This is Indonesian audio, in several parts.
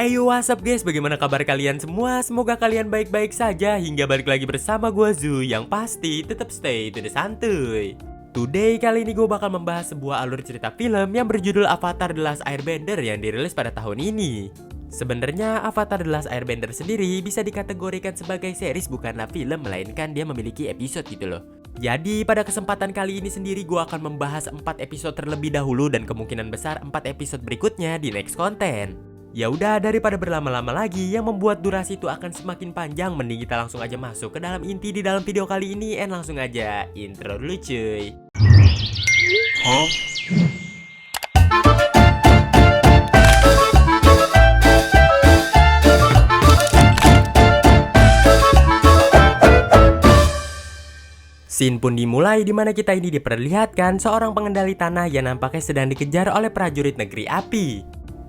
Yo, what's up guys, bagaimana kabar kalian semua? Semoga kalian baik-baik saja hingga balik lagi bersama gua Zu. Yang pasti tetap stay to the santuy. Today kali ini gue bakal membahas sebuah alur cerita film yang berjudul Avatar The Last Airbender yang dirilis pada tahun ini. Sebenarnya Avatar The Last Airbender sendiri bisa dikategorikan sebagai series bukanlah film, melainkan dia memiliki episode gitu loh. Jadi pada kesempatan kali ini sendiri gue akan membahas 4 episode terlebih dahulu dan kemungkinan besar 4 episode berikutnya di next konten. Ya udah, daripada berlama-lama lagi yang membuat durasi itu akan semakin panjang, mending kita langsung aja masuk ke dalam inti di dalam video kali ini. And langsung aja intro dulu cuy. Scene pun dimulai di mana kita ini diperlihatkan seorang pengendali tanah yang nampaknya sedang dikejar oleh prajurit negeri api.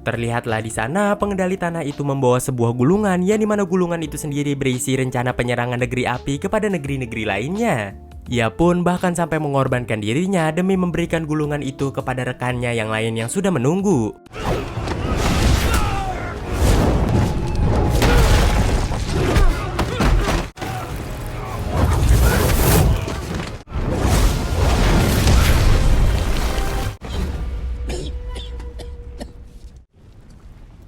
Terlihatlah di sana pengendali tanah itu membawa sebuah gulungan yang dimana gulungan itu sendiri berisi rencana penyerangan negeri api kepada negeri-negeri lainnya. Ia pun bahkan sampai mengorbankan dirinya demi memberikan gulungan itu kepada rekannya yang lain yang sudah menunggu.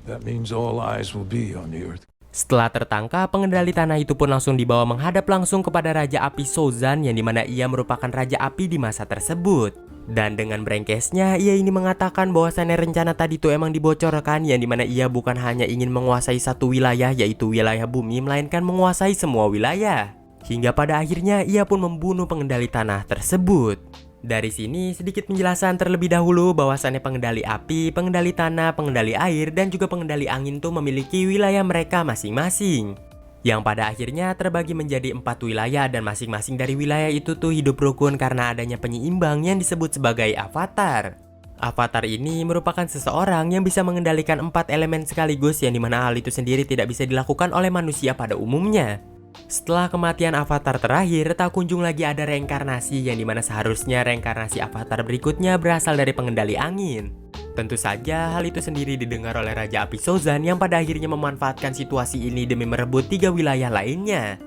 That means all eyes will be on the earth. Setelah tertangkap, pengendali tanah itu pun langsung dibawa menghadap langsung kepada Raja Api Sozan yang dimana ia merupakan Raja Api di masa tersebut. Dan dengan brengkesnya, ia ini mengatakan bahwasannya rencana tadi itu emang dibocorkan, yang dimana ia bukan hanya ingin menguasai satu wilayah yaitu wilayah bumi, melainkan menguasai semua wilayah. Hingga pada akhirnya ia pun membunuh pengendali tanah tersebut. Dari sini sedikit penjelasan terlebih dahulu bahwasannya pengendali api, pengendali tanah, pengendali air, dan juga pengendali angin tuh memiliki wilayah mereka masing-masing. Yang pada akhirnya terbagi menjadi 4 wilayah dan masing-masing dari wilayah itu tuh hidup rukun karena adanya penyeimbang yang disebut sebagai avatar. Avatar ini merupakan seseorang yang bisa mengendalikan 4 elemen sekaligus yang dimana hal itu sendiri tidak bisa dilakukan oleh manusia pada umumnya. Setelah kematian avatar terakhir, tak kunjung lagi ada reinkarnasi yang dimana seharusnya reinkarnasi avatar berikutnya berasal dari pengendali angin. Tentu saja hal itu sendiri didengar oleh Raja Api Sozan yang pada akhirnya memanfaatkan situasi ini demi merebut 3 wilayah lainnya.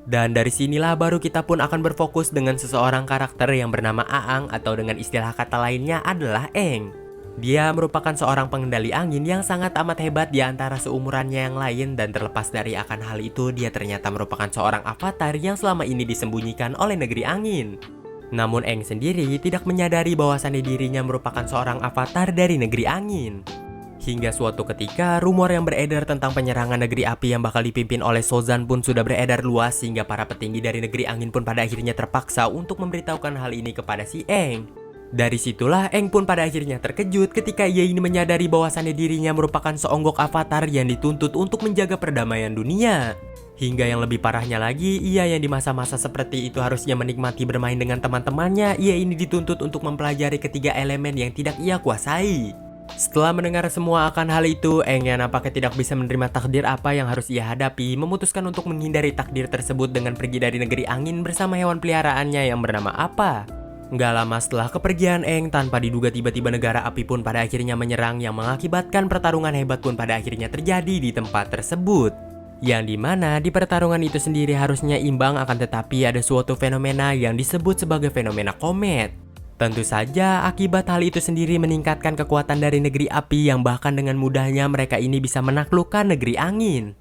Dan dari sinilah baru kita pun akan berfokus dengan seseorang karakter yang bernama Aang atau dengan istilah kata lainnya adalah Aang. Dia merupakan seorang pengendali angin yang sangat amat hebat di antara seumurannya yang lain, dan terlepas dari akan hal itu, dia ternyata merupakan seorang avatar yang selama ini disembunyikan oleh negeri angin. Namun Aang sendiri tidak menyadari bahwasannya dirinya merupakan seorang avatar dari negeri angin. Hingga suatu ketika, rumor yang beredar tentang penyerangan negeri api yang bakal dipimpin oleh Sozan pun sudah beredar luas, sehingga para petinggi dari negeri angin pun pada akhirnya terpaksa untuk memberitahukan hal ini kepada si Aang. Dari situlah Aang pun pada akhirnya terkejut ketika ia ini menyadari bahwasannya dirinya merupakan seonggok avatar yang dituntut untuk menjaga perdamaian dunia. Hingga yang lebih parahnya lagi, ia yang di masa-masa seperti itu harusnya menikmati bermain dengan teman-temannya, ia ini dituntut untuk mempelajari ketiga elemen yang tidak ia kuasai. Setelah mendengar semua akan hal itu, Aang yang nampaknya tidak bisa menerima takdir apa yang harus ia hadapi, memutuskan untuk menghindari takdir tersebut dengan pergi dari negeri angin bersama hewan peliharaannya yang bernama Appa. Nggak lama setelah kepergian Aang, tanpa diduga tiba-tiba negara api pun pada akhirnya menyerang yang mengakibatkan pertarungan hebat pun pada akhirnya terjadi di tempat tersebut. Yang dimana di pertarungan itu sendiri harusnya imbang, akan tetapi ada suatu fenomena yang disebut sebagai fenomena komet. Tentu saja akibat hal itu sendiri meningkatkan kekuatan dari negeri api yang bahkan dengan mudahnya mereka ini bisa menaklukkan negeri angin.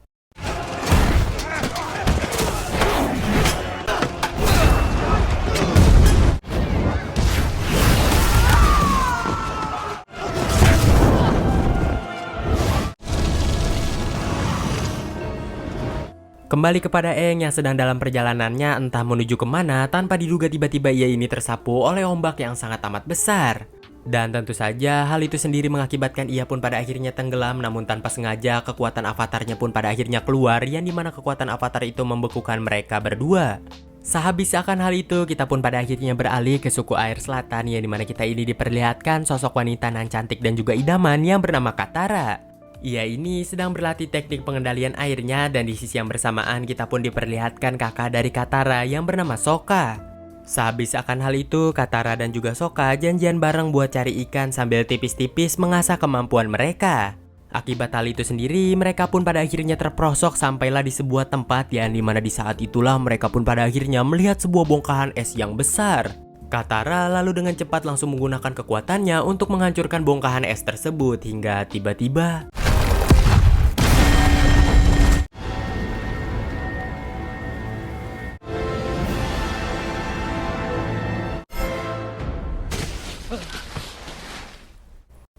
Kembali kepada Aang yang sedang dalam perjalanannya entah menuju kemana, tanpa diduga tiba-tiba ia ini tersapu oleh ombak yang sangat amat besar. Dan tentu saja hal itu sendiri mengakibatkan ia pun pada akhirnya tenggelam, namun tanpa sengaja kekuatan avatarnya pun pada akhirnya keluar, yang dimana kekuatan avatar itu membekukan mereka berdua. Sehabis akan hal itu, kita pun pada akhirnya beralih ke suku air selatan, yang dimana kita ini diperlihatkan sosok wanita nan cantik dan juga idaman yang bernama Katara. Ia ini sedang berlatih teknik pengendalian airnya, dan di sisi yang bersamaan kita pun diperlihatkan kakak dari Katara yang bernama Sokka. Sehabis akan hal itu, Katara dan juga Sokka janjian bareng buat cari ikan sambil tipis-tipis mengasah kemampuan mereka. Akibat hal itu sendiri, mereka pun pada akhirnya terperosok sampailah di sebuah tempat yang dimana di saat itulah mereka pun pada akhirnya melihat sebuah bongkahan es yang besar. Katara lalu dengan cepat langsung menggunakan kekuatannya untuk menghancurkan bongkahan es tersebut hingga tiba-tiba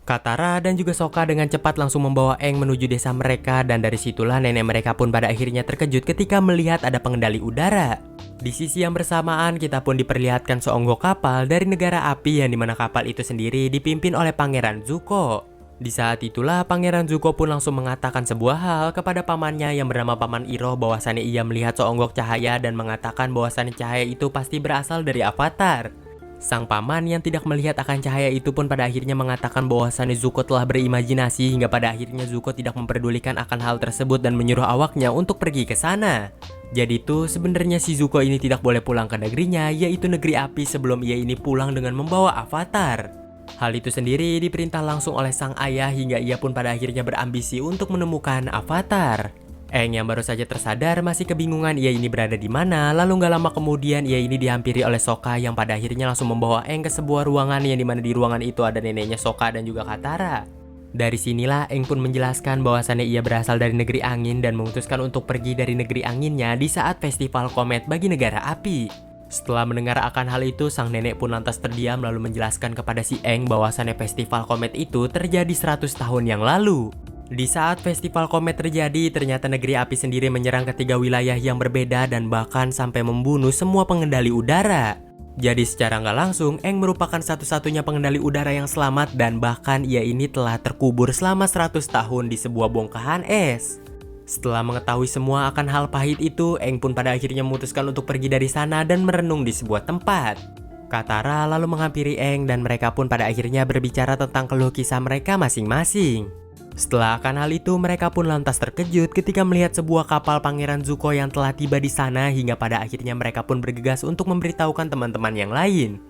Katara dan juga Sokka dengan cepat langsung membawa Aang menuju desa mereka, dan dari situlah nenek mereka pun pada akhirnya terkejut ketika melihat ada pengendali udara. Di sisi yang bersamaan kita pun diperlihatkan seonggok kapal dari negara api yang dimana kapal itu sendiri dipimpin oleh Pangeran Zuko. Di saat itulah Pangeran Zuko pun langsung mengatakan sebuah hal kepada pamannya yang bernama Paman Iroh bahwasannya ia melihat seonggok cahaya dan mengatakan bahwasannya cahaya itu pasti berasal dari Avatar. Sang paman yang tidak melihat akan cahaya itu pun pada akhirnya mengatakan bahwasannya Zuko telah berimajinasi hingga pada akhirnya Zuko tidak memperdulikan akan hal tersebut dan menyuruh awaknya untuk pergi ke sana. Jadi tuh sebenarnya si Zuko ini tidak boleh pulang ke negerinya, yaitu negeri api, sebelum ia ini pulang dengan membawa Avatar. Hal itu sendiri diperintah langsung oleh sang ayah hingga ia pun pada akhirnya berambisi untuk menemukan Avatar. Aang yang baru saja tersadar masih kebingungan ia ini berada di mana. Lalu gak lama kemudian ia ini dihampiri oleh Sokka yang pada akhirnya langsung membawa Aang ke sebuah ruangan yang dimana di ruangan itu ada neneknya Sokka dan juga Katara. Dari sinilah Aang pun menjelaskan bahwasannya ia berasal dari negeri angin dan memutuskan untuk pergi dari negeri anginnya di saat festival komet bagi negara api. Setelah mendengar akan hal itu, sang nenek pun lantas terdiam lalu menjelaskan kepada si Aang bahwasannya festival komet itu terjadi 100 tahun yang lalu. Di saat festival komet terjadi, ternyata negeri api sendiri menyerang ketiga wilayah yang berbeda dan bahkan sampai membunuh semua pengendali udara. Jadi secara nggak langsung, Aang merupakan satu-satunya pengendali udara yang selamat dan bahkan ia ini telah terkubur selama 100 tahun di sebuah bongkahan es. Setelah mengetahui semua akan hal pahit itu, Aang pun pada akhirnya memutuskan untuk pergi dari sana dan merenung di sebuah tempat. Katara lalu menghampiri Aang dan mereka pun pada akhirnya berbicara tentang keluh kisah mereka masing-masing. Setelah akan hal itu, mereka pun lantas terkejut ketika melihat sebuah kapal Pangeran Zuko yang telah tiba di sana hingga pada akhirnya mereka pun bergegas untuk memberitahukan teman-teman yang lain.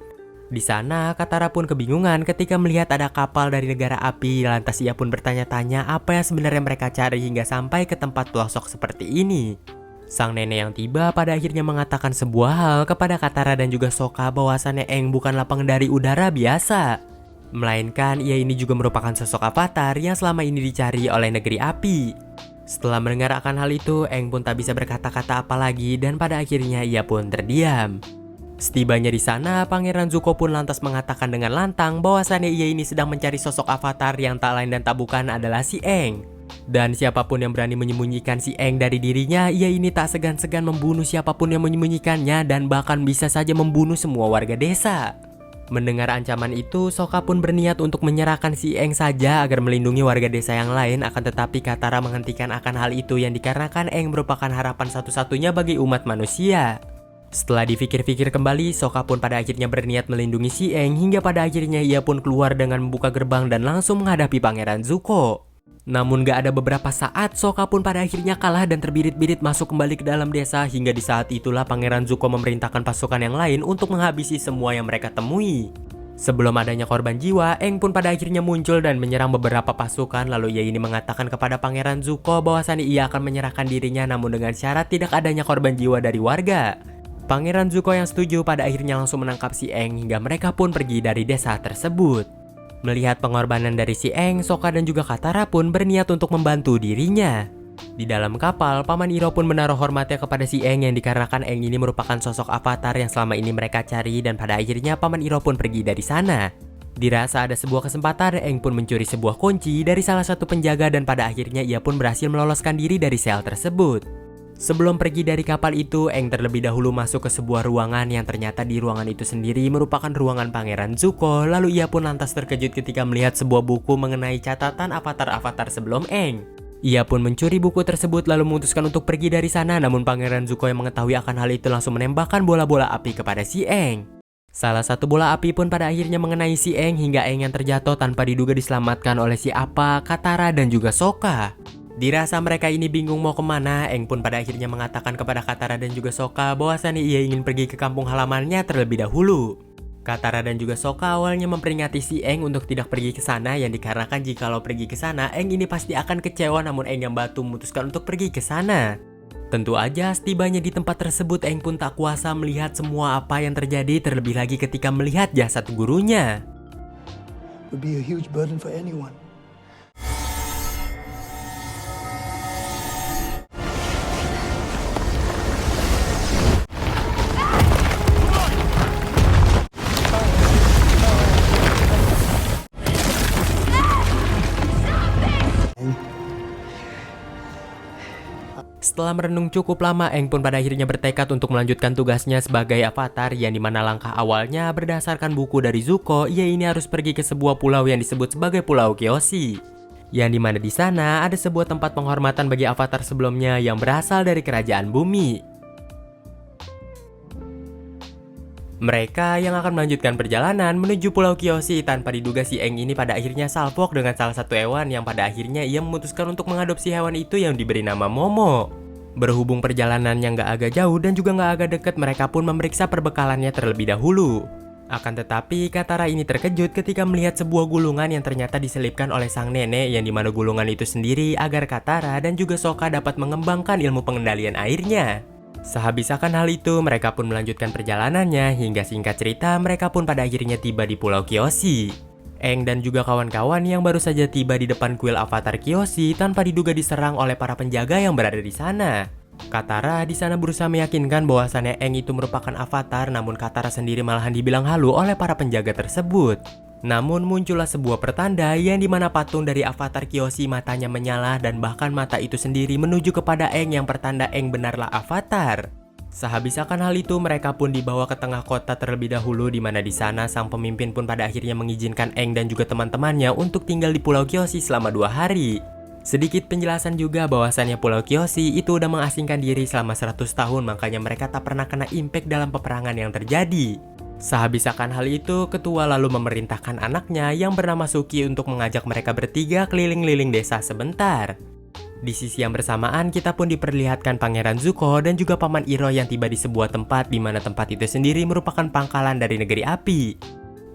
Di sana, Katara pun kebingungan ketika melihat ada kapal dari negara api, lantas ia pun bertanya-tanya apa yang sebenarnya mereka cari hingga sampai ke tempat pelosok seperti ini. Sang nenek yang tiba pada akhirnya mengatakan sebuah hal kepada Katara dan juga Sokka bahwasannya Aang bukanlah pengendali udara biasa, melainkan ia ini juga merupakan sosok Avatar yang selama ini dicari oleh negeri api. Setelah mendengar akan hal itu, Aang pun tak bisa berkata-kata apa lagi dan pada akhirnya ia pun terdiam. Setibanya di sana, Pangeran Zuko pun lantas mengatakan dengan lantang bahwasannya ia ini sedang mencari sosok Avatar yang tak lain dan tak bukan adalah si Aang. Dan siapapun yang berani menyembunyikan si Aang dari dirinya, ia ini tak segan-segan membunuh siapapun yang menyembunyikannya dan bahkan bisa saja membunuh semua warga desa. Mendengar ancaman itu, Sokka pun berniat untuk menyerahkan si Aang saja agar melindungi warga desa yang lain, akan tetapi Katara menghentikan akan hal itu yang dikarenakan Aang merupakan harapan satu-satunya bagi umat manusia. Setelah dipikir-pikir kembali, Sokka pun pada akhirnya berniat melindungi si Aang hingga pada akhirnya ia pun keluar dengan membuka gerbang dan langsung menghadapi Pangeran Zuko. Namun gak ada beberapa saat, Sokka pun pada akhirnya kalah dan terbirit-birit masuk kembali ke dalam desa hingga di saat itulah Pangeran Zuko memerintahkan pasukan yang lain untuk menghabisi semua yang mereka temui. Sebelum adanya korban jiwa, Aang pun pada akhirnya muncul dan menyerang beberapa pasukan, lalu ia ini mengatakan kepada Pangeran Zuko bahwasannya ia akan menyerahkan dirinya namun dengan syarat tidak adanya korban jiwa dari warga. Pangeran Zuko yang setuju pada akhirnya langsung menangkap si Aang hingga mereka pun pergi dari desa tersebut. Melihat pengorbanan dari si Aang, Sokka dan juga Katara pun berniat untuk membantu dirinya. Di dalam kapal, Paman Iroh pun menaruh hormatnya kepada si Aang yang dikarenakan Aang ini merupakan sosok Avatar yang selama ini mereka cari dan pada akhirnya Paman Iroh pun pergi dari sana. Dirasa ada sebuah kesempatan, Aang pun mencuri sebuah kunci dari salah satu penjaga dan pada akhirnya ia pun berhasil meloloskan diri dari sel tersebut. Sebelum pergi dari kapal itu, Aang terlebih dahulu masuk ke sebuah ruangan yang ternyata di ruangan itu sendiri merupakan ruangan Pangeran Zuko. Lalu ia pun lantas terkejut ketika melihat sebuah buku mengenai catatan avatar-avatar sebelum Aang. Ia pun mencuri buku tersebut lalu memutuskan untuk pergi dari sana, namun Pangeran Zuko yang mengetahui akan hal itu langsung menembakkan bola-bola api kepada si Aang. Salah satu bola api pun pada akhirnya mengenai si Aang hingga Aang yang terjatuh tanpa diduga diselamatkan oleh si Appa, Katara dan juga Sokka. Dirasa mereka ini bingung mau kemana, Aang pun pada akhirnya mengatakan kepada Katara dan juga Sokka bahwasannya ia ingin pergi ke kampung halamannya terlebih dahulu. Katara dan juga Sokka awalnya memperingati si Aang untuk tidak pergi ke sana yang dikarenakan jikalau pergi ke sana Aang ini pasti akan kecewa, namun Aang yang batu memutuskan untuk pergi ke sana. Tentu aja setibanya di tempat tersebut Aang pun tak kuasa melihat semua apa yang terjadi, terlebih lagi ketika melihat jasad gurunya. Would be a huge burden for anyone. Setelah merenung cukup lama, Aang pun pada akhirnya bertekad untuk melanjutkan tugasnya sebagai avatar, yang dimana langkah awalnya berdasarkan buku dari Zuko, ia ini harus pergi ke sebuah pulau yang disebut sebagai Pulau Kyoshi. Yang dimana di sana ada sebuah tempat penghormatan bagi avatar sebelumnya yang berasal dari kerajaan bumi. Mereka yang akan melanjutkan perjalanan menuju Pulau Kyoshi tanpa diduga si Aang ini pada akhirnya salvok dengan salah satu hewan yang pada akhirnya ia memutuskan untuk mengadopsi hewan itu yang diberi nama Momo. Berhubung perjalanannya nggak agak jauh dan juga nggak agak dekat, mereka pun memeriksa perbekalannya terlebih dahulu. Akan tetapi Katara ini terkejut ketika melihat sebuah gulungan yang ternyata diselipkan oleh sang nenek, yang dimana gulungan itu sendiri agar Katara dan juga Sokka dapat mengembangkan ilmu pengendalian airnya. Sehabis akan hal itu, mereka pun melanjutkan perjalanannya hingga singkat cerita mereka pun pada akhirnya tiba di Pulau Kyoshi. Aang dan juga kawan-kawan yang baru saja tiba di depan kuil avatar Kyoshi tanpa diduga diserang oleh para penjaga yang berada di sana. Katara di sana berusaha meyakinkan bahwasannya Aang itu merupakan avatar, namun Katara sendiri malahan dibilang halu oleh para penjaga tersebut. Namun muncullah sebuah pertanda yang dimana patung dari avatar Kyoshi matanya menyala dan bahkan mata itu sendiri menuju kepada Aang yang pertanda Aang benarlah avatar. Sehabis akan hal itu, mereka pun dibawa ke tengah kota terlebih dahulu, di mana di sana sang pemimpin pun pada akhirnya mengizinkan Aang dan juga teman-temannya untuk tinggal di Pulau Kyoshi selama 2 hari. Sedikit penjelasan juga bahwasannya Pulau Kyoshi itu udah mengasingkan diri selama 100 tahun, makanya mereka tak pernah kena impact dalam peperangan yang terjadi. Sehabis akan hal itu, ketua lalu memerintahkan anaknya yang bernama Suki untuk mengajak mereka bertiga keliling-liling desa sebentar. Di sisi yang bersamaan, kita pun diperlihatkan Pangeran Zuko dan juga Paman Iro yang tiba di sebuah tempat di mana tempat itu sendiri merupakan pangkalan dari negeri api.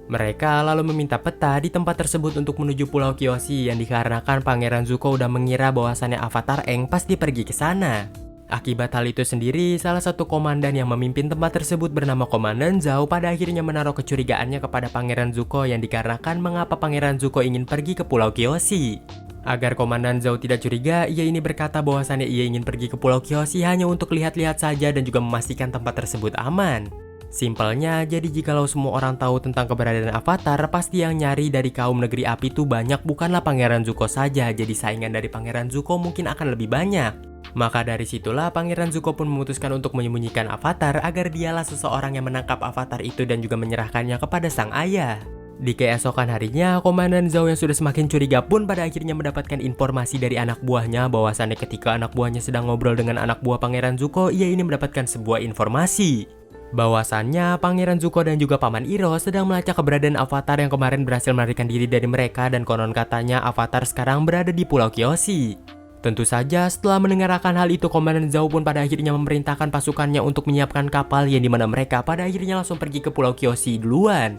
Mereka lalu meminta peta di tempat tersebut untuk menuju Pulau Kyoshi, yang dikarenakan Pangeran Zuko udah mengira bahwasannya avatar Aang pasti pergi ke sana. Akibat hal itu sendiri, salah satu komandan yang memimpin tempat tersebut bernama Komandan Zhao pada akhirnya menaruh kecurigaannya kepada Pangeran Zuko, yang dikarenakan mengapa Pangeran Zuko ingin pergi ke Pulau Kyoshi. Agar Komandan Zhao tidak curiga, ia ini berkata bahwasannya ia ingin pergi ke Pulau Kyoshi hanya untuk lihat-lihat saja dan juga memastikan tempat tersebut aman. Simpelnya, jadi jikalau semua orang tahu tentang keberadaan avatar, pasti yang nyari dari kaum negeri api itu banyak, bukanlah Pangeran Zuko saja, jadi saingan dari Pangeran Zuko mungkin akan lebih banyak. Maka dari situlah Pangeran Zuko pun memutuskan untuk menyembunyikan avatar agar dialah seseorang yang menangkap avatar itu dan juga menyerahkannya kepada sang ayah. Di keesokan harinya, Komandan Zhao yang sudah semakin curiga pun pada akhirnya mendapatkan informasi dari anak buahnya bahwasannya ketika anak buahnya sedang ngobrol dengan anak buah Pangeran Zuko, ia ini mendapatkan sebuah informasi bahwasannya Pangeran Zuko dan juga Paman Iro sedang melacak keberadaan avatar yang kemarin berhasil melarikan diri dari mereka, dan konon katanya avatar sekarang berada di Pulau Kyoshi. Tentu saja setelah mendengar akan hal itu, Komandan Zhao pun pada akhirnya memerintahkan pasukannya untuk menyiapkan kapal, yang dimana mereka pada akhirnya langsung pergi ke Pulau Kyoshi duluan.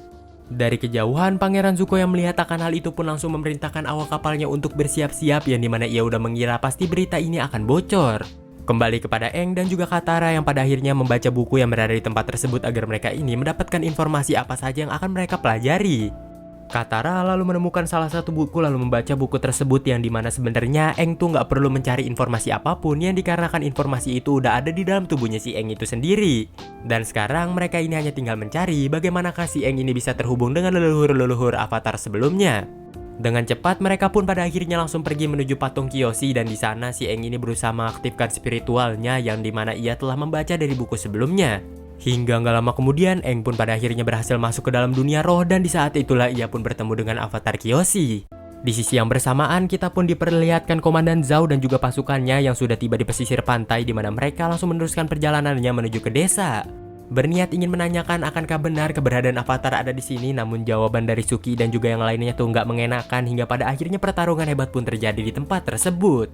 Dari kejauhan, Pangeran Zuko yang melihat akan hal itu pun langsung memerintahkan awak kapalnya untuk bersiap-siap, yang dimana ia udah mengira pasti berita ini akan bocor. Kembali kepada Aang dan juga Katara yang pada akhirnya membaca buku yang berada di tempat tersebut agar mereka ini mendapatkan informasi apa saja yang akan mereka pelajari. Katara lalu menemukan salah satu buku lalu membaca buku tersebut, yang dimana sebenarnya Aang tuh nggak perlu mencari informasi apapun, yang dikarenakan informasi itu udah ada di dalam tubuhnya si Aang itu sendiri. Dan sekarang mereka ini hanya tinggal mencari bagaimanakah si Aang ini bisa terhubung dengan leluhur-leluhur avatar sebelumnya. Dengan cepat mereka pun pada akhirnya langsung pergi menuju patung Kyoshi, dan di sana si Aang ini berusaha mengaktifkan spiritualnya yang dimana ia telah membaca dari buku sebelumnya. Hingga nggak lama kemudian, Aang pun pada akhirnya berhasil masuk ke dalam dunia roh, dan di saat itulah ia pun bertemu dengan avatar Kyoshi. Di sisi yang bersamaan, kita pun diperlihatkan Komandan Zhao dan juga pasukannya yang sudah tiba di pesisir pantai, di mana mereka langsung meneruskan perjalanannya menuju ke desa. Berniat ingin menanyakan akankah benar keberadaan avatar ada di sini, namun jawaban dari Suki dan juga yang lainnya tuh nggak mengenakan, hingga pada akhirnya pertarungan hebat pun terjadi di tempat tersebut.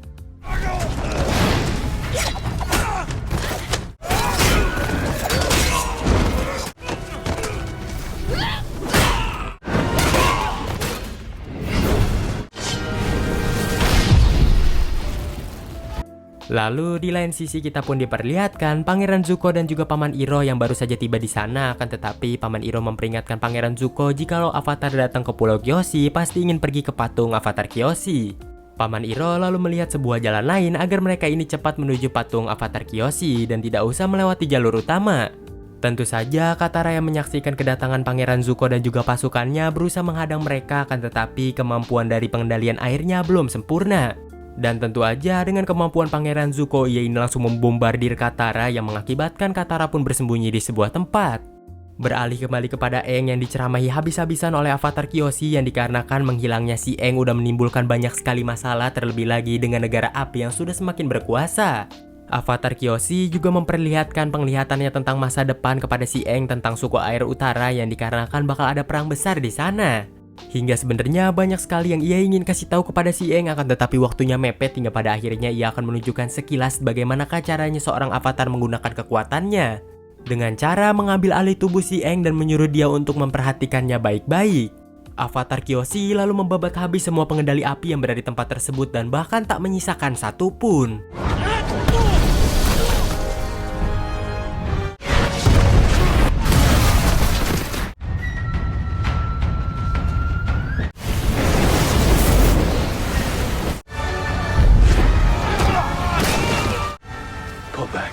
Lalu di lain sisi kita pun diperlihatkan Pangeran Zuko dan juga Paman Iro yang baru saja tiba di sana. Akan tetapi Paman Iro memperingatkan Pangeran Zuko jikalau Avatar datang ke Pulau Kyoshi pasti ingin pergi ke patung Avatar Kyoshi. Paman Iro lalu melihat sebuah jalan lain agar mereka ini cepat menuju patung Avatar Kyoshi dan tidak usah melewati jalur utama. Tentu saja Katara yang menyaksikan kedatangan Pangeran Zuko dan juga pasukannya berusaha menghadang mereka, akan tetapi kemampuan dari pengendalian airnya belum sempurna. Dan tentu aja dengan kemampuan Pangeran Zuko, ia ini langsung membombardir Katara yang mengakibatkan Katara pun bersembunyi di sebuah tempat. Beralih kembali kepada Aang yang diceramahi habis-habisan oleh Avatar Kyoshi yang dikarenakan menghilangnya si Aang udah menimbulkan banyak sekali masalah, terlebih lagi dengan negara api yang sudah semakin berkuasa. Avatar Kyoshi juga memperlihatkan penglihatannya tentang masa depan kepada si Aang tentang suku air utara yang dikarenakan bakal ada perang besar di sana. Hingga sebenarnya banyak sekali yang ia ingin kasih tahu kepada si Aang, akan tetapi waktunya mepet hingga pada akhirnya ia akan menunjukkan sekilas bagaimana caranya seorang avatar menggunakan kekuatannya dengan cara mengambil alih tubuh si Aang dan menyuruh dia untuk memperhatikannya baik-baik. Avatar Kyoshi lalu membabat habis semua pengendali api yang berada di tempat tersebut dan bahkan tak menyisakan satu pun. Pull back.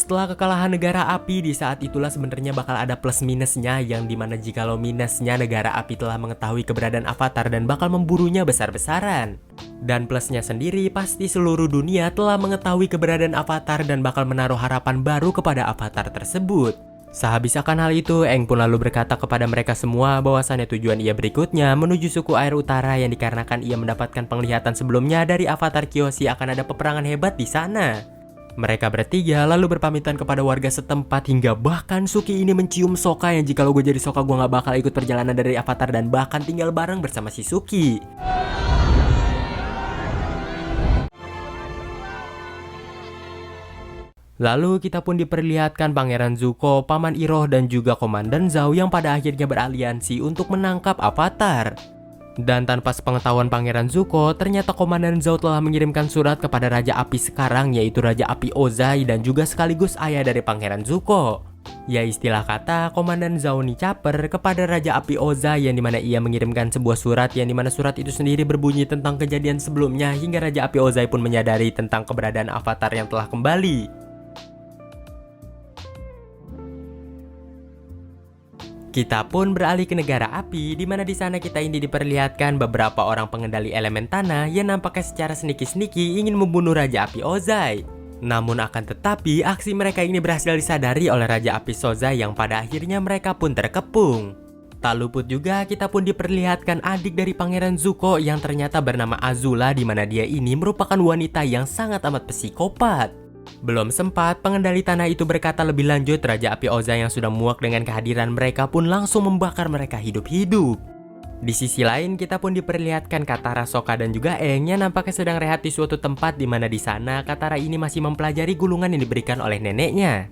Setelah kekalahan negara api, di saat itulah sebenarnya bakal ada plus minusnya, yang dimana jikalau minusnya negara api telah mengetahui keberadaan Avatar dan bakal memburunya besar-besaran. Dan plusnya sendiri pasti seluruh dunia telah mengetahui keberadaan Avatar dan bakal menaruh harapan baru kepada Avatar tersebut. Sehabis akan hal itu, Aang pun lalu berkata kepada mereka semua bahwasannya tujuan ia berikutnya menuju suku air utara yang dikarenakan ia mendapatkan penglihatan sebelumnya dari Avatar Kyoshi akan ada peperangan hebat di sana. Mereka bertiga lalu berpamitan kepada warga setempat hingga bahkan Suki ini mencium Sokka yang jikalau gue jadi Sokka gue gak bakal ikut perjalanan dari Avatar dan bahkan tinggal bareng bersama si Suki. Lalu kita pun diperlihatkan Pangeran Zuko, Paman Iroh dan juga Komandan Zhao yang pada akhirnya beraliansi untuk menangkap Avatar. Dan tanpa sepengetahuan Pangeran Zuko, ternyata Komandan Zhao telah mengirimkan surat kepada Raja Api sekarang, yaitu Raja Api Ozai dan juga sekaligus ayah dari Pangeran Zuko. Ya istilah kata, Komandan Zhao ini caper kepada Raja Api Ozai yang dimana ia mengirimkan sebuah surat yang dimana surat itu sendiri berbunyi tentang kejadian sebelumnya hingga Raja Api Ozai pun menyadari tentang keberadaan Avatar yang telah kembali. Kita pun beralih ke negara api, di mana di sana kita ini diperlihatkan beberapa orang pengendali elemen tanah yang nampaknya secara sneaky-sneaky ingin membunuh Raja Api Ozai. Namun akan tetapi aksi mereka ini berhasil disadari oleh Raja Api Ozai yang pada akhirnya mereka pun terkepung. Tak luput juga kita pun diperlihatkan adik dari Pangeran Zuko yang ternyata bernama Azula, di mana dia ini merupakan wanita yang sangat amat psikopat. Belum sempat pengendali tanah itu berkata lebih lanjut, Raja Api Ozai yang sudah muak dengan kehadiran mereka pun langsung membakar mereka hidup-hidup. Di sisi lain kita pun diperlihatkan Katara, Sokka dan juga Aang yang nampaknya sedang rehat di suatu tempat, di mana di sana Katara ini masih mempelajari gulungan yang diberikan oleh neneknya.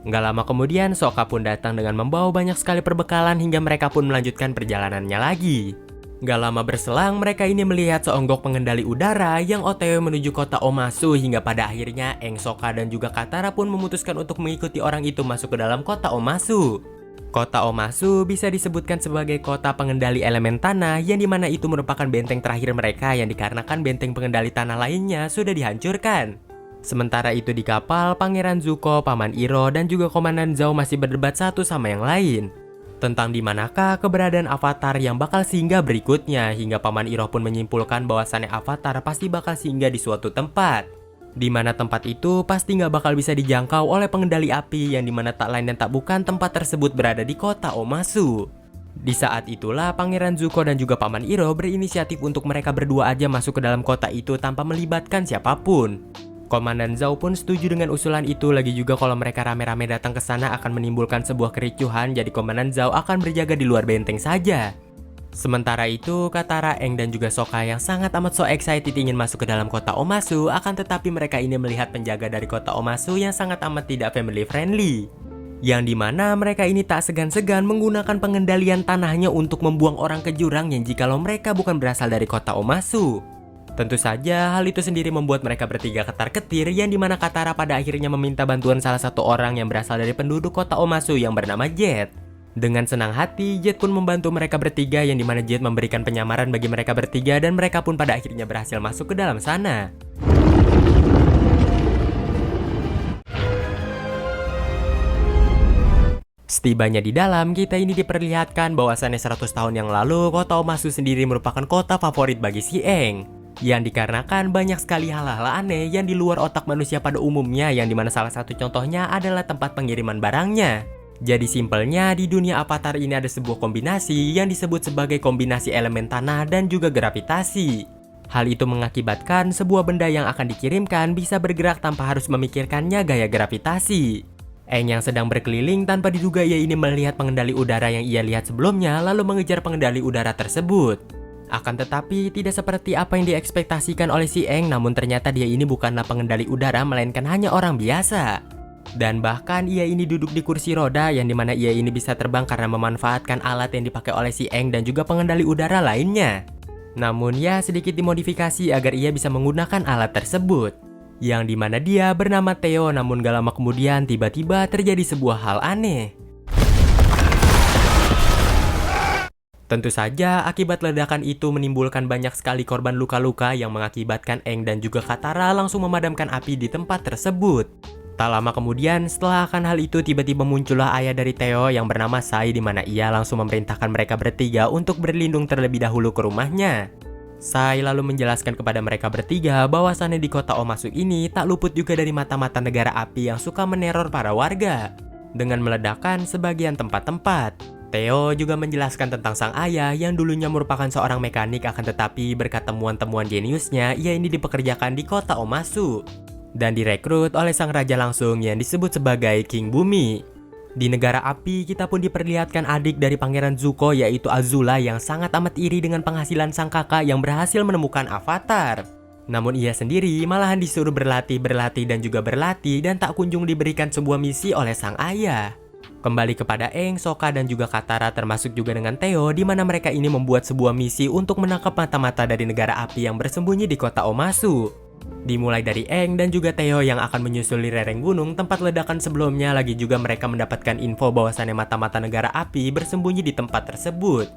Nggak lama kemudian Sokka pun datang dengan membawa banyak sekali perbekalan hingga mereka pun melanjutkan perjalanannya lagi. Gak lama berselang mereka ini melihat seonggok pengendali udara yang OTW menuju kota Omasu hingga pada akhirnya Aang, Sokka dan juga Katara pun memutuskan untuk mengikuti orang itu masuk ke dalam kota Omasu. Kota Omasu bisa disebutkan sebagai kota pengendali elemen tanah yang dimana itu merupakan benteng terakhir mereka yang dikarenakan benteng pengendali tanah lainnya sudah dihancurkan. Sementara itu di kapal, Pangeran Zuko, Paman Iroh dan juga Komandan Zhao masih berdebat satu sama yang lain tentang di manakah keberadaan Avatar yang bakal singgah berikutnya, hingga Paman Iroh pun menyimpulkan bahwasannya Avatar pasti bakal singgah di suatu tempat, di mana tempat itu pasti nggak bakal bisa dijangkau oleh pengendali api yang dimana tak lain dan tak bukan tempat tersebut berada di kota Omasu. Di saat itulah Pangeran Zuko dan juga Paman Iroh berinisiatif untuk mereka berdua aja masuk ke dalam kota itu tanpa melibatkan siapapun. Komandan Zhao pun setuju dengan usulan itu, lagi juga kalau mereka rame-rame datang ke sana akan menimbulkan sebuah kericuhan, jadi Komandan Zhao akan berjaga di luar benteng saja. Sementara itu Katara, Aang dan juga Sokka yang sangat amat so excited ingin masuk ke dalam kota Omasu, akan tetapi mereka ini melihat penjaga dari kota Omasu yang sangat amat tidak family friendly. Yang dimana mereka ini tak segan-segan menggunakan pengendalian tanahnya untuk membuang orang ke jurang yang jikalau mereka bukan berasal dari kota Omasu. Tentu saja hal itu sendiri membuat mereka bertiga ketar-ketir, yang dimana Katara pada akhirnya meminta bantuan salah satu orang yang berasal dari penduduk kota Omasu yang bernama Jet. Dengan senang hati, Jet pun membantu mereka bertiga, yang dimana Jet memberikan penyamaran bagi mereka bertiga dan mereka pun pada akhirnya berhasil masuk ke dalam sana. Setibanya di dalam, kita ini diperlihatkan bahwasannya 100 tahun yang lalu, kota Omasu sendiri merupakan kota favorit bagi si Aang. Yang dikarenakan banyak sekali hal-hal aneh yang di luar otak manusia pada umumnya, yang dimana salah satu contohnya adalah tempat pengiriman barangnya. Jadi simpelnya, di dunia Avatar ini ada sebuah kombinasi yang disebut sebagai kombinasi elemen tanah dan juga gravitasi. Hal itu mengakibatkan sebuah benda yang akan dikirimkan bisa bergerak tanpa harus memikirkannya gaya gravitasi. Aang yang sedang berkeliling tanpa diduga, ia ini melihat pengendali udara yang ia lihat sebelumnya lalu mengejar pengendali udara tersebut. Akan tetapi tidak seperti apa yang diekspektasikan oleh si Aang, namun ternyata dia ini bukanlah pengendali udara melainkan hanya orang biasa. Dan bahkan ia ini duduk di kursi roda, yang dimana ia ini bisa terbang karena memanfaatkan alat yang dipakai oleh si Aang dan juga pengendali udara lainnya. Namun ya sedikit dimodifikasi agar ia bisa menggunakan alat tersebut. Yang dimana dia bernama Theo, namun gak lama kemudian tiba-tiba terjadi sebuah hal aneh. Tentu saja akibat ledakan itu menimbulkan banyak sekali korban luka-luka yang mengakibatkan Aang dan juga Katara langsung memadamkan api di tempat tersebut. Tak lama kemudian setelah akan hal itu tiba-tiba muncullah ayah dari Theo yang bernama Sai, di mana ia langsung memerintahkan mereka bertiga untuk berlindung terlebih dahulu ke rumahnya. Sai lalu menjelaskan kepada mereka bertiga bahwasannya di kota Omasu ini tak luput juga dari mata-mata negara api yang suka meneror para warga dengan meledakkan sebagian tempat-tempat. Theo juga menjelaskan tentang sang ayah yang dulunya merupakan seorang mekanik, akan tetapi berkat temuan-temuan jeniusnya ia ini dipekerjakan di kota Omasu dan direkrut oleh sang raja langsung yang disebut sebagai King Bumi. Di negara api, kita pun diperlihatkan adik dari Pangeran Zuko, yaitu Azula, yang sangat amat iri dengan penghasilan sang kakak yang berhasil menemukan Avatar. Namun ia sendiri malahan disuruh berlatih dan juga berlatih dan tak kunjung diberikan sebuah misi oleh sang ayah. Kembali kepada Aang, Sokka dan juga Katara termasuk juga dengan Theo, di mana mereka ini membuat sebuah misi untuk menangkap mata-mata dari negara api yang bersembunyi di kota Omasu. Dimulai dari Aang dan juga Theo yang akan menyusuli lereng gunung tempat ledakan sebelumnya, lagi juga mereka mendapatkan info bahwasannya mata-mata negara api bersembunyi di tempat tersebut.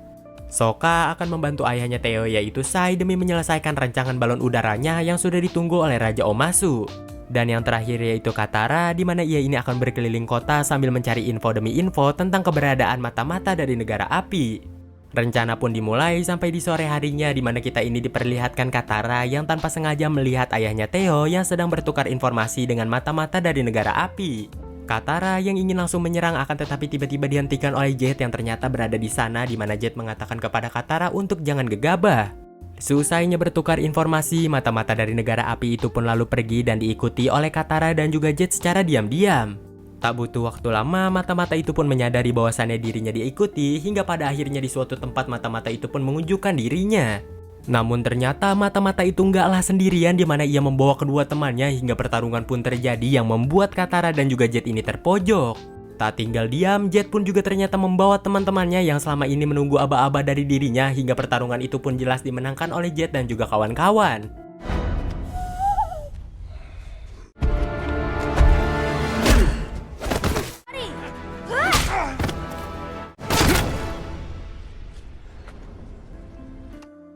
Sokka akan membantu ayahnya Theo yaitu Sai demi menyelesaikan rancangan balon udaranya yang sudah ditunggu oleh Raja Omasu. Dan yang terakhir yaitu Katara, di mana ia ini akan berkeliling kota sambil mencari info demi info tentang keberadaan mata-mata dari negara api. Rencana pun dimulai sampai di sore harinya, di mana kita ini diperlihatkan Katara yang tanpa sengaja melihat ayahnya Theo yang sedang bertukar informasi dengan mata-mata dari negara api. Katara yang ingin langsung menyerang akan tetapi tiba-tiba dihentikan oleh Jet yang ternyata berada di sana, di mana Jet mengatakan kepada Katara untuk jangan gegabah. Seusainya bertukar informasi, mata-mata dari negara api itu pun lalu pergi dan diikuti oleh Katara dan juga Jet secara diam-diam. Tak butuh waktu lama, mata-mata itu pun menyadari bahwasannya dirinya diikuti, hingga pada akhirnya di suatu tempat mata-mata itu pun menunjukkan dirinya. Namun ternyata mata-mata itu enggaklah sendirian, di mana ia membawa kedua temannya hingga pertarungan pun terjadi yang membuat Katara dan juga Jet ini terpojok. Tak tinggal diam, Jet pun juga ternyata membawa teman-temannya yang selama ini menunggu aba-aba dari dirinya, hingga pertarungan itu pun jelas dimenangkan oleh Jet dan juga kawan-kawan.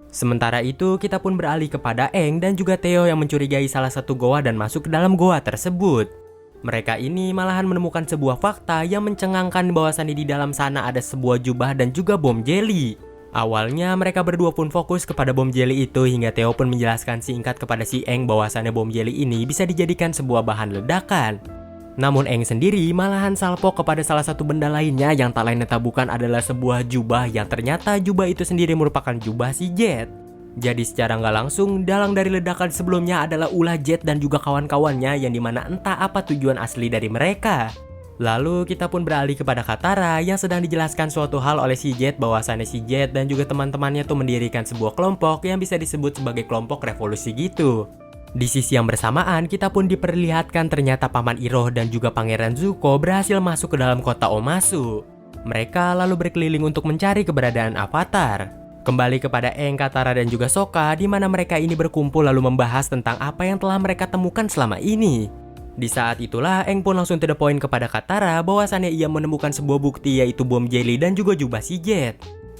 Sementara itu, kita pun beralih kepada Aang dan juga Theo yang mencurigai salah satu goa dan masuk ke dalam goa tersebut. Mereka ini malahan menemukan sebuah fakta yang mencengangkan bahwasannya di dalam sana ada sebuah jubah dan juga bom jelly. Awalnya mereka berdua pun fokus kepada bom jelly itu, hingga Theo pun menjelaskan singkat kepada si Aang bahwasannya bom jelly ini bisa dijadikan sebuah bahan ledakan. Namun Aang sendiri malahan salpok kepada salah satu benda lainnya yang tak lain tak bukan adalah sebuah jubah yang ternyata jubah itu sendiri merupakan jubah si Jet. Jadi secara nggak langsung dalang dari ledakan sebelumnya adalah ulah Jet dan juga kawan-kawannya, yang dimana entah apa tujuan asli dari mereka. Lalu kita pun beralih kepada Katara yang sedang dijelaskan suatu hal oleh si Jet bahwasannya si Jet dan juga teman-temannya tuh mendirikan sebuah kelompok yang bisa disebut sebagai kelompok revolusi gitu. Di sisi yang bersamaan, kita pun diperlihatkan ternyata Paman Iroh dan juga Pangeran Zuko berhasil masuk ke dalam kota Omasu. Mereka lalu berkeliling untuk mencari keberadaan Avatar. Kembali kepada Aang, Katara dan juga Sokka, di mana mereka ini berkumpul lalu membahas tentang apa yang telah mereka temukan selama ini. Di saat itulah Aang pun langsung to the point kepada Katara bahwasannya ia menemukan sebuah bukti yaitu bom jelly dan juga jubah si Jet.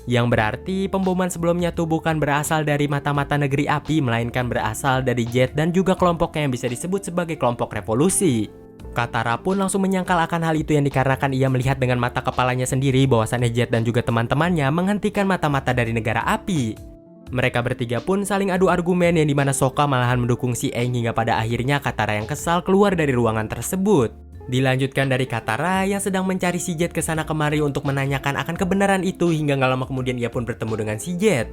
Yang berarti pemboman sebelumnya tuh bukan berasal dari mata-mata negeri api, melainkan berasal dari Jet dan juga kelompoknya yang bisa disebut sebagai kelompok revolusi. Katara pun langsung menyangkal akan hal itu yang dikarenakan ia melihat dengan mata kepalanya sendiri bahwasannya Jet dan juga teman-temannya menghentikan mata-mata dari negara api. Mereka bertiga pun saling adu argumen yang dimana Sokka malahan mendukung si Aang hingga pada akhirnya Katara yang kesal keluar dari ruangan tersebut. Dilanjutkan dari Katara yang sedang mencari si Jet kesana kemari untuk menanyakan akan kebenaran itu hingga gak lama kemudian ia pun bertemu dengan si Jet.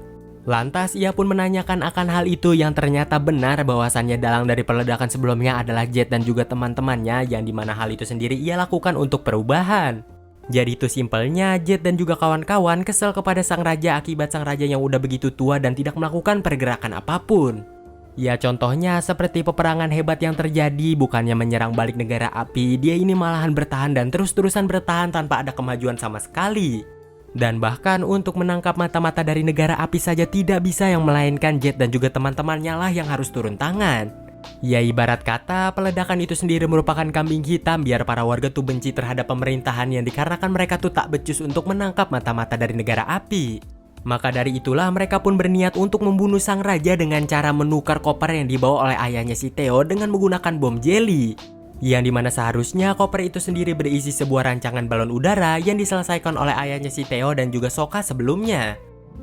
Lantas ia pun menanyakan akan hal itu yang ternyata benar bahwasannya dalang dari peledakan sebelumnya adalah Jet dan juga teman-temannya yang dimana hal itu sendiri ia lakukan untuk perubahan. Jadi itu simpelnya Jet dan juga kawan-kawan kesel kepada sang raja akibat sang raja yang udah begitu tua dan tidak melakukan pergerakan apapun. Ya contohnya seperti peperangan hebat yang terjadi, bukannya menyerang balik negara api, dia ini malahan bertahan dan terus-terusan bertahan tanpa ada kemajuan sama sekali. Dan bahkan untuk menangkap mata-mata dari negara api saja tidak bisa, yang melainkan Jet dan juga teman-temannya lah yang harus turun tangan. Ya ibarat kata peledakan itu sendiri merupakan kambing hitam biar para warga tuh benci terhadap pemerintahan yang dikarenakan mereka tuh tak becus untuk menangkap mata-mata dari negara api. Maka dari itulah mereka pun berniat untuk membunuh sang raja dengan cara menukar koper yang dibawa oleh ayahnya si Theo dengan menggunakan bom jelly. Yang dimana seharusnya koper itu sendiri berisi sebuah rancangan balon udara yang diselesaikan oleh ayahnya si Theo dan juga Sokka sebelumnya.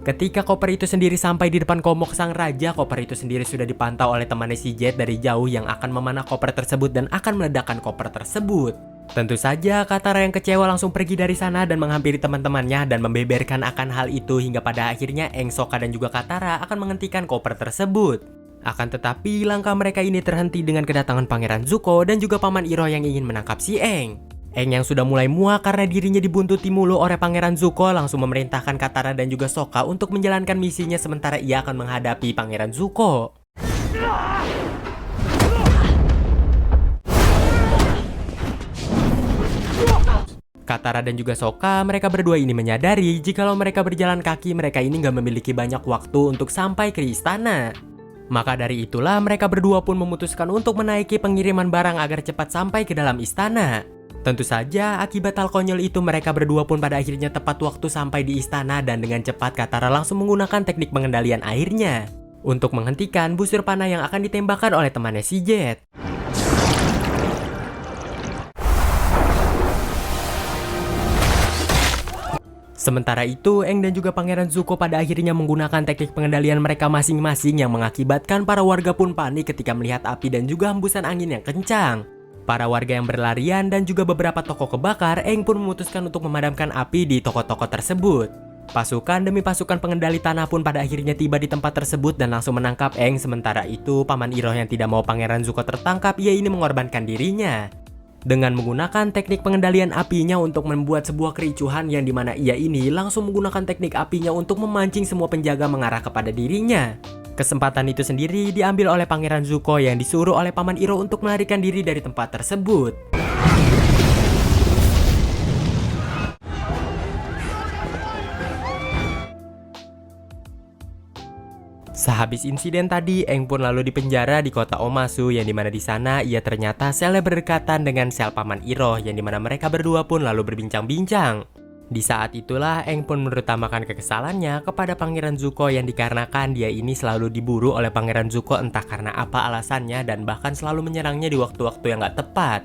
Ketika koper itu sendiri sampai di depan komok sang raja, koper itu sendiri sudah dipantau oleh temannya si Jet dari jauh yang akan memanah koper tersebut dan akan meledakkan koper tersebut. Tentu saja Katara yang kecewa langsung pergi dari sana dan menghampiri teman-temannya dan membeberkan akan hal itu hingga pada akhirnya Aang, Sokka dan juga Katara akan menghentikan koper tersebut. Akan tetapi langkah mereka ini terhenti dengan kedatangan Pangeran Zuko dan juga Paman Iroh yang ingin menangkap si Aang. Aang yang sudah mulai muak karena dirinya dibuntuti mulu oleh Pangeran Zuko langsung memerintahkan Katara dan juga Sokka untuk menjalankan misinya sementara ia akan menghadapi Pangeran Zuko. Katara dan juga Sokka, mereka berdua ini menyadari jikalau mereka berjalan kaki mereka ini gak memiliki banyak waktu untuk sampai ke istana. Maka dari itulah mereka berdua pun memutuskan untuk menaiki pengiriman barang agar cepat sampai ke dalam istana. Tentu saja akibat hal konyol itu mereka berdua pun pada akhirnya tepat waktu sampai di istana dan dengan cepat Katara langsung menggunakan teknik pengendalian airnya untuk menghentikan busur panah yang akan ditembakkan oleh temannya si Jet. Sementara itu, Aang dan juga Pangeran Zuko pada akhirnya menggunakan teknik pengendalian mereka masing-masing yang mengakibatkan para warga pun panik ketika melihat api dan juga hembusan angin yang kencang. Para warga yang berlarian dan juga beberapa toko kebakar, Aang pun memutuskan untuk memadamkan api di toko-toko tersebut. Pasukan demi pasukan pengendali tanah pun pada akhirnya tiba di tempat tersebut dan langsung menangkap Aang. Sementara itu, Paman Iroh yang tidak mau Pangeran Zuko tertangkap, ia ini mengorbankan dirinya dengan menggunakan teknik pengendalian apinya untuk membuat sebuah kericuhan yang dimana ia ini langsung menggunakan teknik apinya untuk memancing semua penjaga mengarah kepada dirinya. Kesempatan itu sendiri diambil oleh Pangeran Zuko yang disuruh oleh Paman Iroh untuk melarikan diri dari tempat tersebut. Sehabis insiden tadi, Aang pun lalu dipenjara di kota Omasu yang dimana di sana ia ternyata selnya berdekatan dengan sel Paman Iroh yang dimana mereka berdua pun lalu berbincang-bincang. Di saat itulah Aang pun menutamakan kekesalannya kepada Pangeran Zuko yang dikarenakan dia ini selalu diburu oleh Pangeran Zuko entah karena apa alasannya dan bahkan selalu menyerangnya di waktu-waktu yang gak tepat.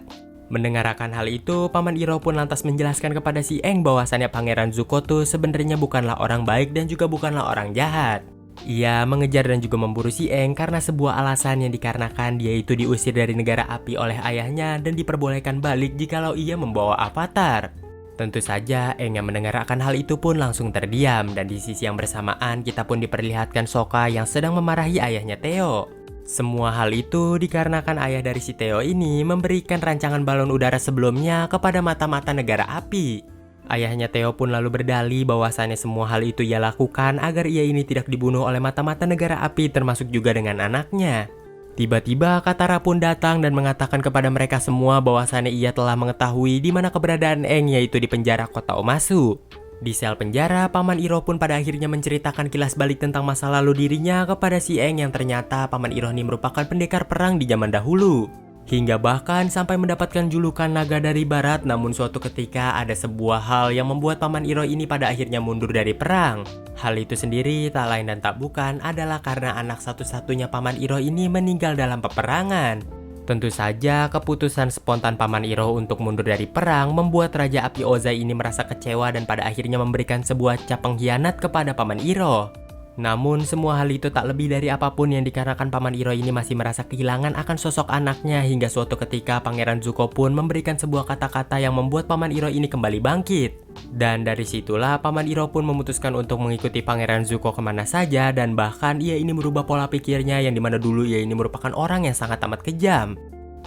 Mendengar akan hal itu, Paman Iroh pun lantas menjelaskan kepada si Aang bahwasannya Pangeran Zuko tuh sebenarnya bukanlah orang baik dan juga bukanlah orang jahat. Ia mengejar dan juga memburu si Aang karena sebuah alasan yang dikarenakan dia itu diusir dari negara api oleh ayahnya dan diperbolehkan balik jikalau ia membawa avatar. Tentu saja Aang yang mendengar akan hal itu pun langsung terdiam dan di sisi yang bersamaan kita pun diperlihatkan Sokka yang sedang memarahi ayahnya Theo. Semua hal itu dikarenakan ayah dari si Theo ini memberikan rancangan balon udara sebelumnya kepada mata-mata negara api. Ayahnya Theo pun lalu berdalih bahwasannya semua hal itu ia lakukan agar ia ini tidak dibunuh oleh mata-mata negara api termasuk juga dengan anaknya. Tiba-tiba Katara pun datang dan mengatakan kepada mereka semua bahwasannya ia telah mengetahui di mana keberadaan Aang, yaitu di penjara kota Omasu. Di sel penjara, Paman Iroh pun pada akhirnya menceritakan kilas balik tentang masa lalu dirinya kepada si Aang, yang ternyata Paman Iroh ini merupakan pendekar perang di zaman dahulu. Hingga bahkan sampai mendapatkan julukan naga dari barat. Namun suatu ketika ada sebuah hal yang membuat Paman Iroh ini pada akhirnya mundur dari perang. Hal itu sendiri tak lain dan tak bukan adalah karena anak satu-satunya Paman Iroh ini meninggal dalam peperangan. Tentu saja keputusan spontan Paman Iroh untuk mundur dari perang membuat Raja Api Ozai ini merasa kecewa dan pada akhirnya memberikan sebuah cap pengkhianat kepada Paman Iroh. Namun semua hal itu tak lebih dari apapun yang dikarenakan Paman Iroh ini masih merasa kehilangan akan sosok anaknya, hingga suatu ketika Pangeran Zuko pun memberikan sebuah kata-kata yang membuat Paman Iroh ini kembali bangkit. Dan dari situlah Paman Iroh pun memutuskan untuk mengikuti Pangeran Zuko kemana saja, dan bahkan ia ini merubah pola pikirnya yang dimana dulu ia ini merupakan orang yang sangat amat kejam.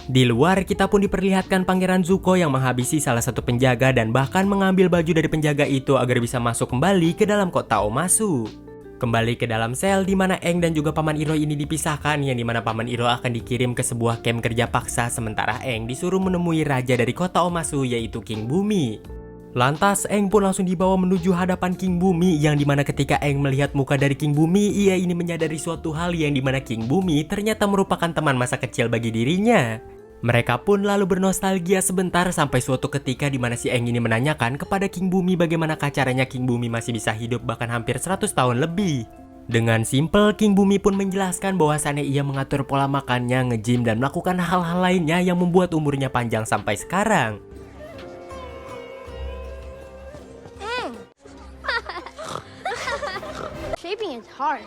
Di luar kita pun diperlihatkan Pangeran Zuko yang menghabisi salah satu penjaga dan bahkan mengambil baju dari penjaga itu agar bisa masuk kembali ke dalam kota Omasu. Kembali ke dalam sel di mana Aang dan juga Paman Iroh ini dipisahkan, yang dimana Paman Iroh akan dikirim ke sebuah camp kerja paksa, sementara Aang disuruh menemui raja dari kota Omasu, yaitu King Bumi. Lantas Aang pun langsung dibawa menuju hadapan King Bumi, yang dimana ketika Aang melihat muka dari King Bumi, ia ini menyadari suatu hal, yang dimana King Bumi ternyata merupakan teman masa kecil bagi dirinya. Mereka pun lalu bernostalgia sebentar sampai suatu ketika di mana si Aang ini menanyakan kepada King Bumi bagaimana caranya King Bumi masih bisa hidup bahkan hampir 100 tahun lebih. Dengan simple, King Bumi pun menjelaskan bahwasannya ia mengatur pola makannya, nge-gym dan melakukan hal-hal lainnya yang membuat umurnya panjang sampai sekarang. Shaping is hard.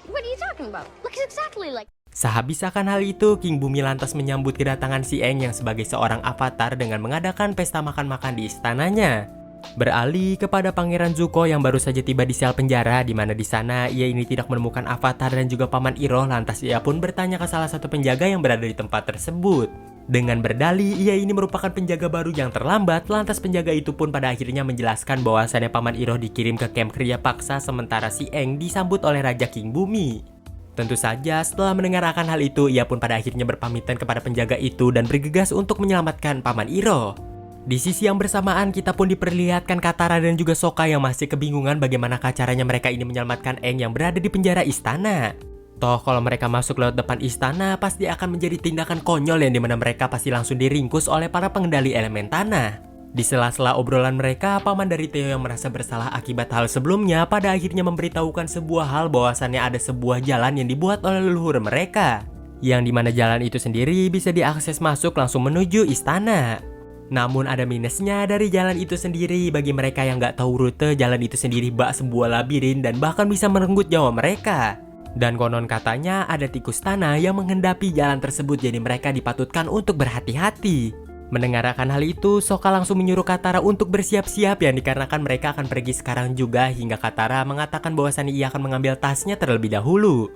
What are you talking about? Looks exactly like. Sehabiskan hal itu, King Bumi lantas menyambut kedatangan si Aang yang sebagai seorang avatar dengan mengadakan pesta makan-makan di istananya. Beralih kepada Pangeran Zuko yang baru saja tiba di sel penjara, di mana di sana ia ini tidak menemukan avatar dan juga Paman Iroh. Lantas ia pun bertanya ke salah satu penjaga yang berada di tempat tersebut. Dengan berdalih ia ini merupakan penjaga baru yang terlambat. Lantas penjaga itu pun pada akhirnya menjelaskan bahwasannya Paman Iroh dikirim ke camp kerja paksa, sementara si Aang disambut oleh Raja King Bumi. Tentu saja setelah mendengar akan hal itu, ia pun pada akhirnya berpamitan kepada penjaga itu dan bergegas untuk menyelamatkan Paman Iroh. Di sisi yang bersamaan kita pun diperlihatkan Katara dan juga Sokka yang masih kebingungan bagaimana caranya mereka ini menyelamatkan Aang yang berada di penjara istana. Toh kalau mereka masuk lewat depan istana pasti akan menjadi tindakan konyol yang dimana mereka pasti langsung diringkus oleh para pengendali elemen tanah. Di sela-sela obrolan mereka, paman dari Theo yang merasa bersalah akibat hal sebelumnya pada akhirnya memberitahukan sebuah hal bahwasannya ada sebuah jalan yang dibuat oleh leluhur mereka, yang dimana jalan itu sendiri bisa diakses masuk langsung menuju istana. Namun ada minusnya dari jalan itu sendiri. Bagi mereka yang gak tahu rute, jalan itu sendiri bak sebuah labirin dan bahkan bisa merenggut nyawa mereka. Dan konon katanya ada tikus tanah yang menghendapi jalan tersebut, jadi mereka dipatutkan untuk berhati-hati. Mendengarkan hal itu, Sokka langsung menyuruh Katara untuk bersiap-siap, yang dikarenakan mereka akan pergi sekarang juga, hingga Katara mengatakan bahwasannya ia akan mengambil tasnya terlebih dahulu.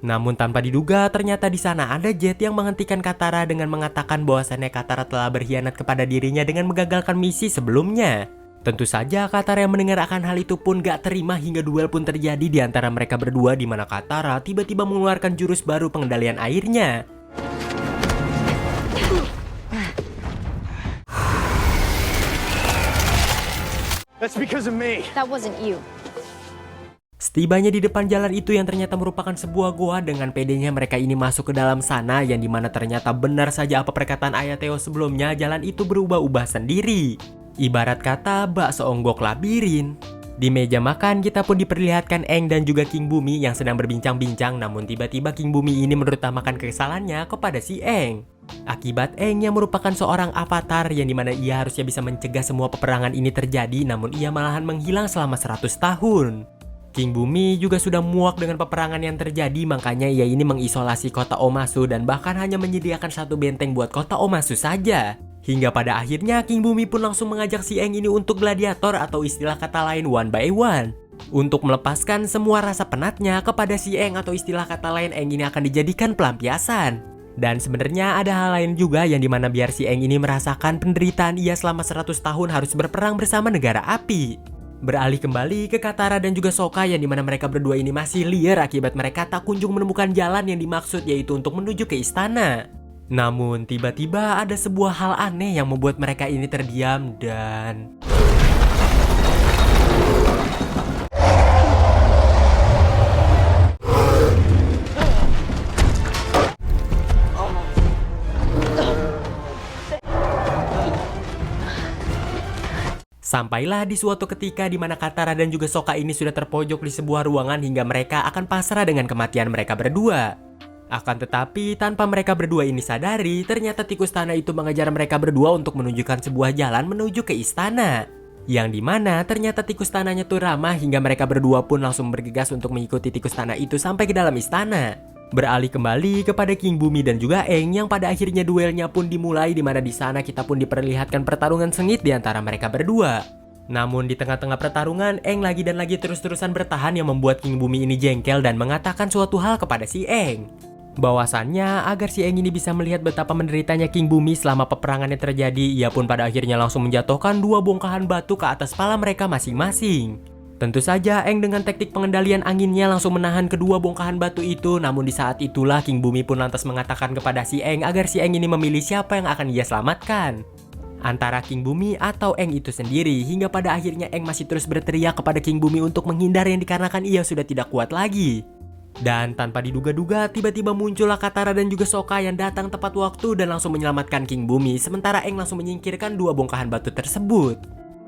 Namun tanpa diduga ternyata di sana ada Jet yang menghentikan Katara dengan mengatakan bahwasannya Katara telah berkhianat kepada dirinya dengan menggagalkan misi sebelumnya. Tentu saja Katara yang mendengar akan hal itu pun gak terima hingga duel pun terjadi di antara mereka berdua, di mana Katara tiba-tiba mengeluarkan jurus baru pengendalian airnya. That's because of me. That wasn't you. Setibanya di depan jalan itu yang ternyata merupakan sebuah goa, dengan pedenya mereka ini masuk ke dalam sana, yang dimana ternyata benar saja apa perkataan Ayah Theo sebelumnya, jalan itu berubah-ubah sendiri. Ibarat kata bak seonggok labirin. Di meja makan kita pun diperlihatkan Aang dan juga King Bumi yang sedang berbincang-bincang, namun tiba-tiba King Bumi ini menutamakan kekesalannya kepada si Aang. Akibat Aang yang merupakan seorang avatar, yang dimana ia harusnya bisa mencegah semua peperangan ini terjadi, namun ia malahan menghilang selama 100 tahun. King Bumi juga sudah muak dengan peperangan yang terjadi, makanya ia ini mengisolasi kota Omasu dan bahkan hanya menyediakan satu benteng buat kota Omasu saja. Hingga pada akhirnya King Bumi pun langsung mengajak si Aang ini untuk gladiator, atau istilah kata lain one by one, untuk melepaskan semua rasa penatnya kepada si Aang, atau istilah kata lain Aang ini akan dijadikan pelampiasan. Dan sebenarnya ada hal lain juga, yang dimana biar si Aang ini merasakan penderitaan ia selama 100 tahun harus berperang bersama negara api. Beralih kembali ke Katara dan juga Sokka yang dimana mereka berdua ini masih liar akibat mereka tak kunjung menemukan jalan yang dimaksud, yaitu untuk menuju ke istana. Namun tiba-tiba ada sebuah hal aneh yang membuat mereka ini terdiam dan... Sampailah di suatu ketika di mana Katara dan juga Sokka ini sudah terpojok di sebuah ruangan hingga mereka akan pasrah dengan kematian mereka berdua. Akan tetapi tanpa mereka berdua ini sadari, ternyata tikus tanah itu mengejar mereka berdua untuk menunjukkan sebuah jalan menuju ke istana. Yang dimana ternyata tikus tanahnya tuh ramah hingga mereka berdua pun langsung bergegas untuk mengikuti tikus tanah itu sampai ke dalam istana. Beralih kembali kepada King Bumi dan juga Aang yang pada akhirnya duelnya pun dimulai, di mana di sana kita pun diperlihatkan pertarungan sengit di antara mereka berdua. Namun di tengah-tengah pertarungan, Aang lagi dan lagi terus-terusan bertahan yang membuat King Bumi ini jengkel dan mengatakan suatu hal kepada si Aang. Bahwasannya agar si Aang ini bisa melihat betapa menderitanya King Bumi selama peperangan yang terjadi, ia pun pada akhirnya langsung menjatuhkan 2 bongkahan batu ke atas kepala mereka masing-masing. Tentu saja Aang dengan teknik pengendalian anginnya langsung menahan kedua bongkahan batu itu. Namun di saat itulah King Bumi pun lantas mengatakan kepada si Aang agar si Aang ini memilih siapa yang akan ia selamatkan, antara King Bumi atau Aang itu sendiri. Hingga pada akhirnya Aang masih terus berteriak kepada King Bumi untuk menghindar yang dikarenakan ia sudah tidak kuat lagi. Dan tanpa diduga-duga tiba-tiba muncullah Katara dan juga Sokka yang datang tepat waktu dan langsung menyelamatkan King Bumi, sementara Aang langsung menyingkirkan 2 bongkahan batu tersebut.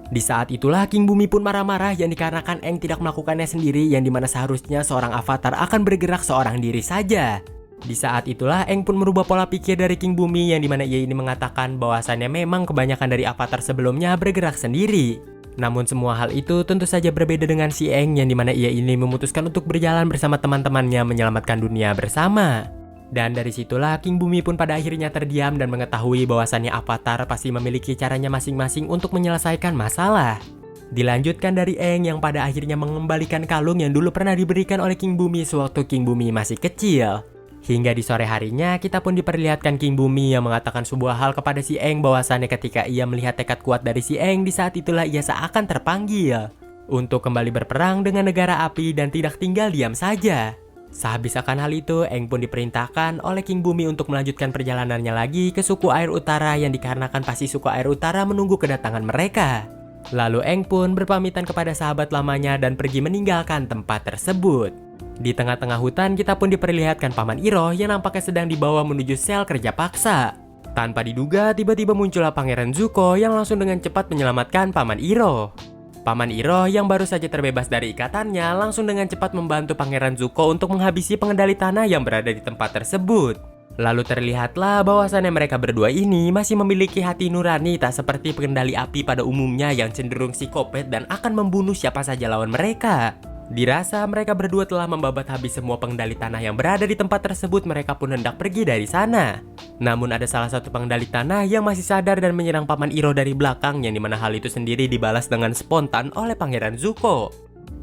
Di saat itulah King Bumi pun marah-marah yang dikarenakan Aang tidak melakukannya sendiri, yang dimana seharusnya seorang avatar akan bergerak seorang diri saja. Di saat itulah Aang pun merubah pola pikir dari King Bumi, yang dimana ia ini mengatakan bahwasannya memang kebanyakan dari avatar sebelumnya bergerak sendiri. Namun semua hal itu tentu saja berbeda dengan si Aang, yang dimana ia ini memutuskan untuk berjalan bersama teman-temannya menyelamatkan dunia bersama. Dan dari situlah King Bumi pun pada akhirnya terdiam dan mengetahui bahwasannya avatar pasti memiliki caranya masing-masing untuk menyelesaikan masalah. Dilanjutkan dari Aang yang pada akhirnya mengembalikan kalung yang dulu pernah diberikan oleh King Bumi sewaktu King Bumi masih kecil. Hingga di sore harinya kita pun diperlihatkan King Bumi yang mengatakan sebuah hal kepada si Aang, bahwasannya ketika ia melihat tekad kuat dari si Aang, di saat itulah ia seakan terpanggil untuk kembali berperang dengan negara api dan tidak tinggal diam saja. Sehabis akan hal itu, Aang pun diperintahkan oleh King Bumi untuk melanjutkan perjalanannya lagi ke suku air utara, yang dikarenakan pasti suku air utara menunggu kedatangan mereka. Lalu Aang pun berpamitan kepada sahabat lamanya dan pergi meninggalkan tempat tersebut. Di tengah-tengah hutan kita pun diperlihatkan Paman Iroh yang nampaknya sedang dibawa menuju sel kerja paksa. Tanpa diduga tiba-tiba muncullah Pangeran Zuko yang langsung dengan cepat menyelamatkan Paman Iroh. Paman Iroh yang baru saja terbebas dari ikatannya langsung dengan cepat membantu Pangeran Zuko untuk menghabisi pengendali tanah yang berada di tempat tersebut. Lalu terlihatlah bahwasannya mereka berdua ini masih memiliki hati nurani, tak seperti pengendali api pada umumnya yang cenderung psikopat dan akan membunuh siapa saja lawan mereka. Dirasa mereka berdua telah membabat habis semua pengendali tanah yang berada di tempat tersebut, mereka pun hendak pergi dari sana. Namun ada salah satu pengendali tanah yang masih sadar dan menyerang Paman Iroh dari belakang, yang dimana hal itu sendiri dibalas dengan spontan oleh Pangeran Zuko.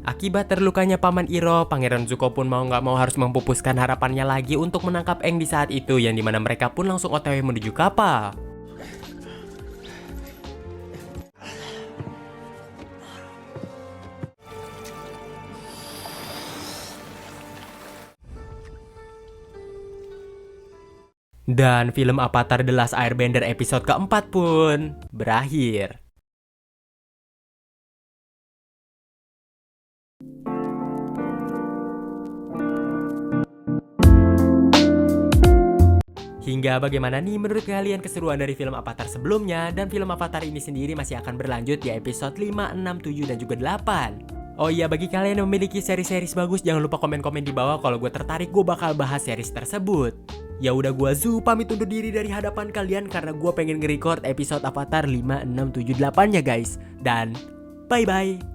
Akibat terlukanya Paman Iroh, Pangeran Zuko pun mau nggak mau harus memupuskan harapannya lagi untuk menangkap Aang di saat itu, yang dimana mereka pun langsung OTW menuju kapal. Dan film Avatar The Last Airbender episode keempat pun berakhir. Hingga bagaimana nih menurut kalian keseruan dari film Avatar sebelumnya? Dan film Avatar ini sendiri masih akan berlanjut di episode 5, 6, 7, dan juga 8. Oh iya, bagi kalian yang memiliki seri-series bagus, jangan lupa komen-komen di bawah. Kalau gue tertarik, gue bakal bahas series tersebut. Ya udah, gue Zu pamit undur diri dari hadapan kalian karena gue pengen nge-record episode Avatar 5, 6, 7, 8 ya guys. Dan bye-bye.